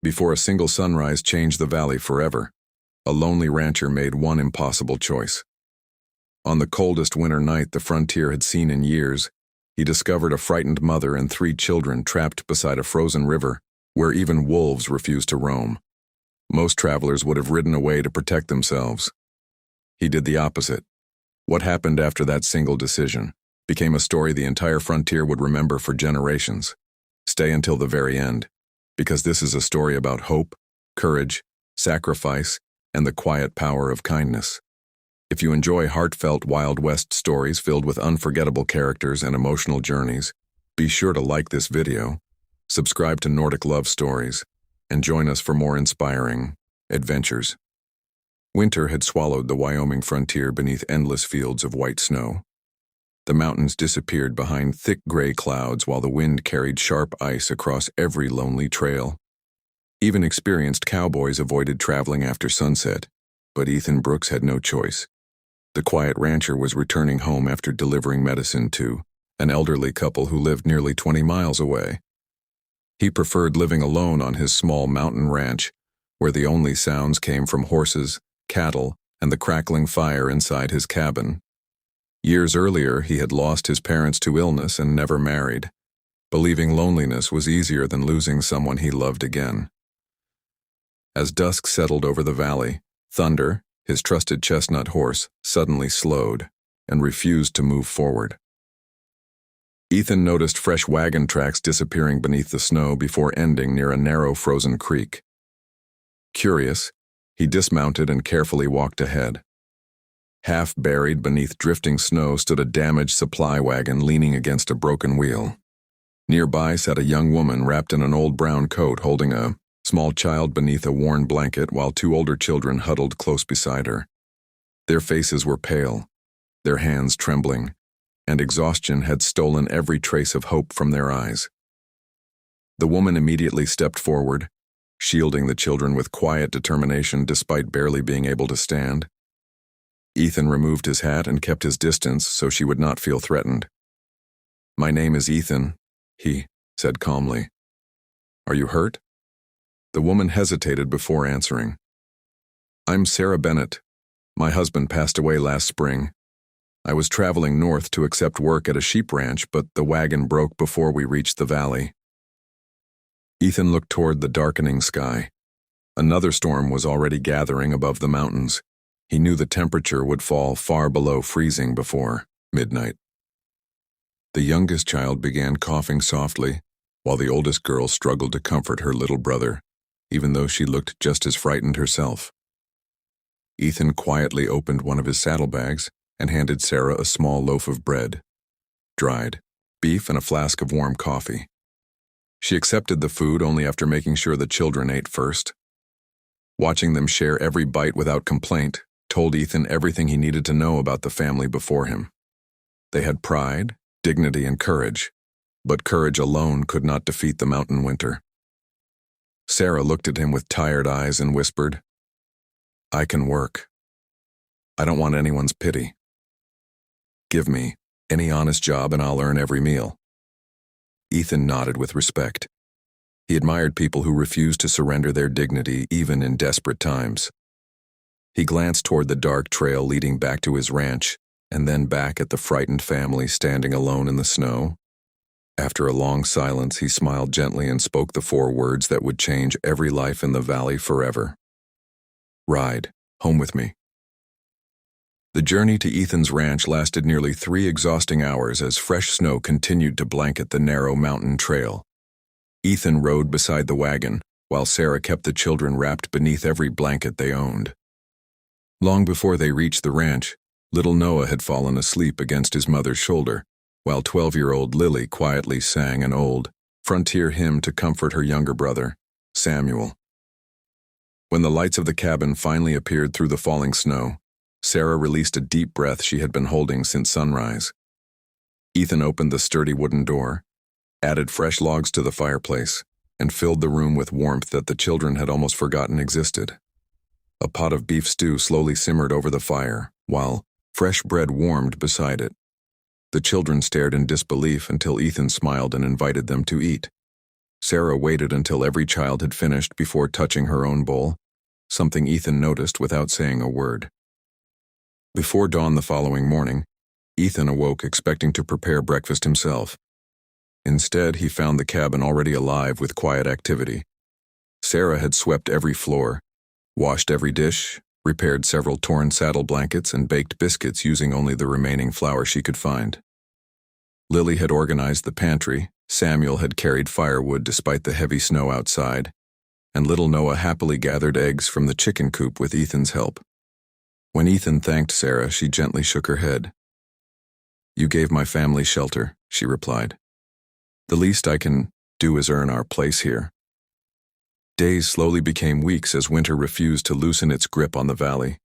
Before a single sunrise changed the valley forever, a lonely rancher made one impossible choice. On the coldest winter night the frontier had seen in years, he discovered a frightened mother and 3 children trapped beside a frozen river where even wolves refused to roam. Most travelers would have ridden away to protect themselves. He did the opposite. What happened after that single decision became a story the entire frontier would remember for generations. Stay until the very end, because this is a story about hope, courage, sacrifice, and the quiet power of kindness. If you enjoy heartfelt Wild West stories filled with unforgettable characters and emotional journeys, be sure to like this video, subscribe to Nordic Love Stories, and join us for more inspiring adventures. Winter had swallowed the Wyoming frontier beneath endless fields of white snow. The mountains disappeared behind thick gray clouds while the wind carried sharp ice across every lonely trail. Even experienced cowboys avoided traveling after sunset, but Ethan Brooks had no choice. The quiet rancher was returning home after delivering medicine to an elderly couple who lived nearly 20 miles away. He preferred living alone on his small mountain ranch, where the only sounds came from horses, cattle, and the crackling fire inside his cabin. Years earlier, he had lost his parents to illness and never married, believing loneliness was easier than losing someone he loved again. As dusk settled over the valley, Thunder, his trusted chestnut horse, suddenly slowed and refused to move forward. Ethan noticed fresh wagon tracks disappearing beneath the snow before ending near a narrow frozen creek. Curious, he dismounted and carefully walked ahead. Half buried beneath drifting snow stood a damaged supply wagon leaning against a broken wheel. Nearby sat a young woman wrapped in an old brown coat holding a small child beneath a worn blanket while 2 older children huddled close beside her. Their faces were pale, their hands trembling, and exhaustion had stolen every trace of hope from their eyes. The woman immediately stepped forward, shielding the children with quiet determination despite barely being able to stand. Ethan removed his hat and kept his distance so she would not feel threatened. "My name is Ethan," he said calmly. "Are you hurt?" The woman hesitated before answering. "I'm Sarah Bennett. My husband passed away last spring. I was traveling north to accept work at a sheep ranch, but the wagon broke before we reached the valley." Ethan looked toward the darkening sky. Another storm was already gathering above the mountains. He knew the temperature would fall far below freezing before midnight. The youngest child began coughing softly, while the oldest girl struggled to comfort her little brother, even though she looked just as frightened herself. Ethan quietly opened one of his saddlebags and handed Sarah a small loaf of bread, dried beef, and a flask of warm coffee. She accepted the food only after making sure the children ate first. Watching them share every bite without complaint told Ethan everything he needed to know about the family before him. They had pride, dignity, and courage, but courage alone could not defeat the mountain winter. Sarah looked at him with tired eyes and whispered, "I can work. I don't want anyone's pity. Give me any honest job and I'll earn every meal." Ethan nodded with respect. He admired people who refused to surrender their dignity even in desperate times. He glanced toward the dark trail leading back to his ranch, and then back at the frightened family standing alone in the snow. After a long silence, he smiled gently and spoke the 4 words that would change every life in the valley forever. "Ride home with me." The journey to Ethan's ranch lasted nearly 3 exhausting hours as fresh snow continued to blanket the narrow mountain trail. Ethan rode beside the wagon, while Sarah kept the children wrapped beneath every blanket they owned. Long before they reached the ranch, little Noah had fallen asleep against his mother's shoulder, while 12-year-old Lily quietly sang an old, frontier hymn to comfort her younger brother, Samuel. When the lights of the cabin finally appeared through the falling snow, Sarah released a deep breath she had been holding since sunrise. Ethan opened the sturdy wooden door, added fresh logs to the fireplace, and filled the room with warmth that the children had almost forgotten existed. A pot of beef stew slowly simmered over the fire, while fresh bread warmed beside it. The children stared in disbelief until Ethan smiled and invited them to eat. Sarah waited until every child had finished before touching her own bowl, something Ethan noticed without saying a word. Before dawn the following morning, Ethan awoke expecting to prepare breakfast himself. Instead, he found the cabin already alive with quiet activity. Sarah had swept every floor, washed every dish, repaired several torn saddle blankets, and baked biscuits using only the remaining flour she could find. Lily had organized the pantry, Samuel had carried firewood despite the heavy snow outside, and little Noah happily gathered eggs from the chicken coop with Ethan's help. When Ethan thanked Sarah, she gently shook her head. "You gave my family shelter," she replied. "The least I can do is earn our place here." Days slowly became weeks as winter refused to loosen its grip on the valley.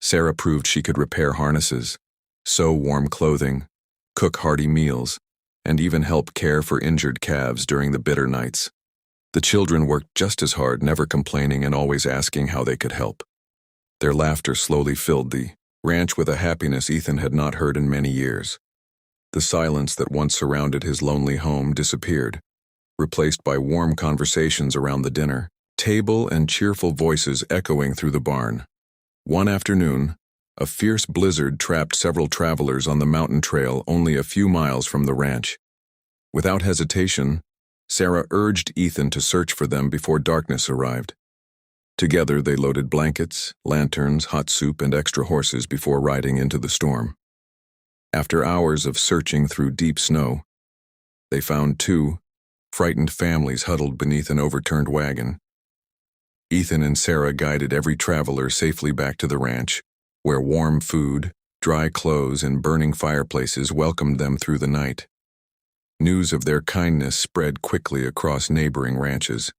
Sarah proved she could repair harnesses, sew warm clothing, cook hearty meals, and even help care for injured calves during the bitter nights. The children worked just as hard, never complaining and always asking how they could help. Their laughter slowly filled the ranch with a happiness Ethan had not heard in many years. The silence that once surrounded his lonely home disappeared, replaced by warm conversations around the dinner table and cheerful voices echoing through the barn. One afternoon, a fierce blizzard trapped several travelers on the mountain trail only a few miles from the ranch. Without hesitation, Sarah urged Ethan to search for them before darkness arrived. Together they loaded blankets, lanterns, hot soup, and extra horses before riding into the storm. After hours of searching through deep snow, they found two frightened families huddled beneath an overturned wagon. Ethan and Sarah guided every traveler safely back to the ranch, where warm food, dry clothes, and burning fireplaces welcomed them through the night. News of their kindness spread quickly across neighboring ranches.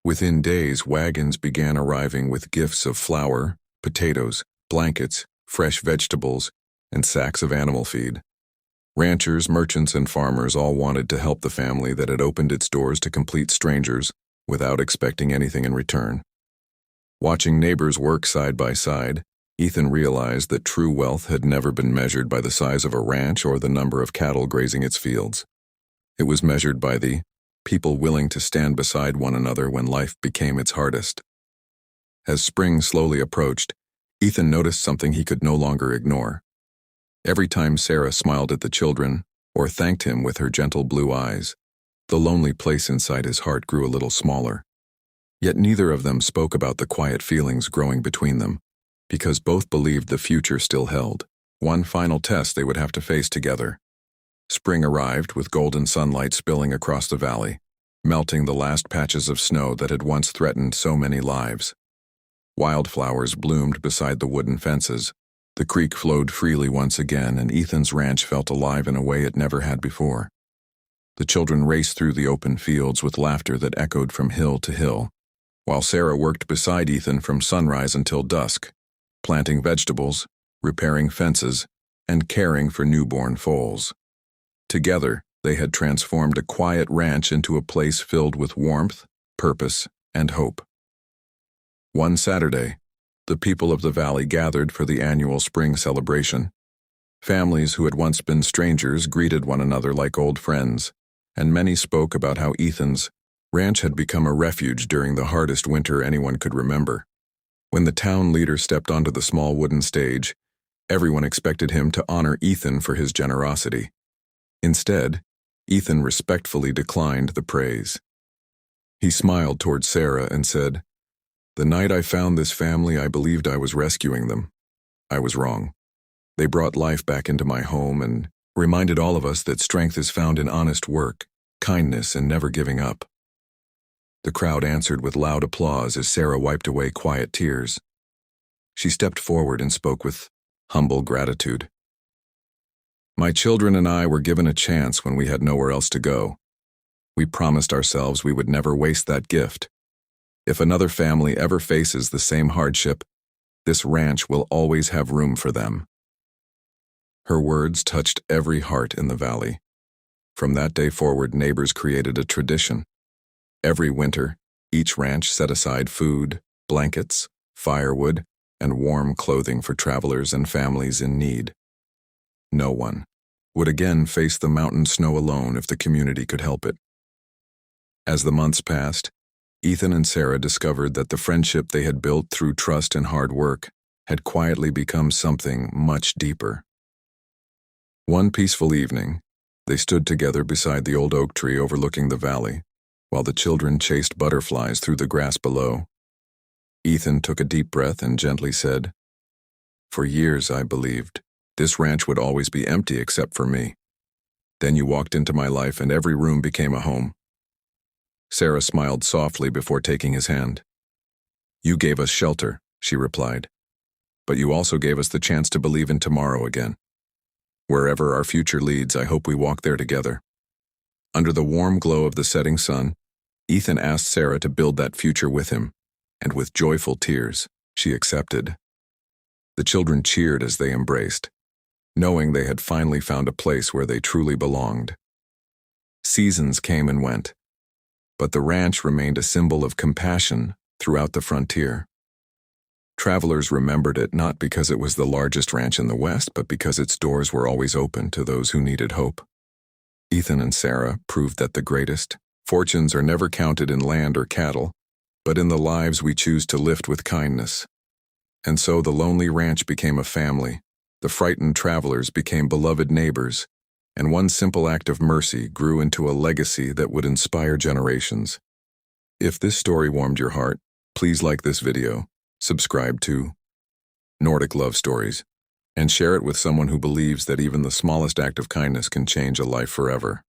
Within days, wagons began arriving with gifts of flour, potatoes, blankets, fresh vegetables, and sacks of animal feed. Ranchers, merchants, and farmers all wanted to help the family that had opened its doors to complete strangers without expecting anything in return. Watching neighbors work side by side, Ethan realized that true wealth had never been measured by the size of a ranch or the number of cattle grazing its fields. It was measured by the people willing to stand beside one another when life became its hardest. As spring slowly approached, Ethan noticed something he could no longer ignore. Every time Sarah smiled at the children or thanked him with her gentle blue eyes, the lonely place inside his heart grew a little smaller. Yet neither of them spoke about the quiet feelings growing between them, because both believed the future still held one final test they would have to face together. Spring arrived with golden sunlight spilling across the valley, melting the last patches of snow that had once threatened so many lives. Wildflowers bloomed beside the wooden fences. The creek flowed freely once again, and Ethan's ranch felt alive in a way it never had before. The children raced through the open fields with laughter that echoed from hill to hill, while Sarah worked beside Ethan from sunrise until dusk, planting vegetables, repairing fences, and caring for newborn foals. Together, they had transformed a quiet ranch into a place filled with warmth, purpose, and hope. One Saturday, the people of the valley gathered for the annual spring celebration. Families who had once been strangers greeted one another like old friends, and many spoke about how Ethan's ranch had become a refuge during the hardest winter anyone could remember. When the town leader stepped onto the small wooden stage, everyone expected him to honor Ethan for his generosity. Instead, Ethan respectfully declined the praise. He smiled toward Sarah and said, "The night I found this family, I believed I was rescuing them. I was wrong. They brought life back into my home and reminded all of us that strength is found in honest work, kindness, and never giving up." The crowd answered with loud applause as Sarah wiped away quiet tears. She stepped forward and spoke with humble gratitude. "My children and I were given a chance when we had nowhere else to go. We promised ourselves we would never waste that gift. If another family ever faces the same hardship, this ranch will always have room for them." Her words touched every heart in the valley. From that day forward, neighbors created a tradition. Every winter, each ranch set aside food, blankets, firewood, and warm clothing for travelers and families in need. No one would again face the mountain snow alone if the community could help it. As the months passed, Ethan and Sarah discovered that the friendship they had built through trust and hard work had quietly become something much deeper. One peaceful evening, they stood together beside the old oak tree overlooking the valley, while the children chased butterflies through the grass below. Ethan took a deep breath and gently said, "For years I believed this ranch would always be empty except for me. Then you walked into my life and every room became a home." Sarah smiled softly before taking his hand. "You gave us shelter," she replied, "but you also gave us the chance to believe in tomorrow again. Wherever our future leads, I hope we walk there together." Under the warm glow of the setting sun, Ethan asked Sarah to build that future with him, and with joyful tears, she accepted. The children cheered as they embraced, knowing they had finally found a place where they truly belonged. Seasons came and went, but the ranch remained a symbol of compassion throughout the frontier. Travelers remembered it not because it was the largest ranch in the West, but because its doors were always open to those who needed hope. Ethan and Sarah proved that the greatest fortunes are never counted in land or cattle, but in the lives we choose to lift with kindness. And so the lonely ranch became a family, the frightened travelers became beloved neighbors, and one simple act of mercy grew into a legacy that would inspire generations. If this story warmed your heart, please like this video, subscribe to Nordic Love Stories, and share it with someone who believes that even the smallest act of kindness can change a life forever.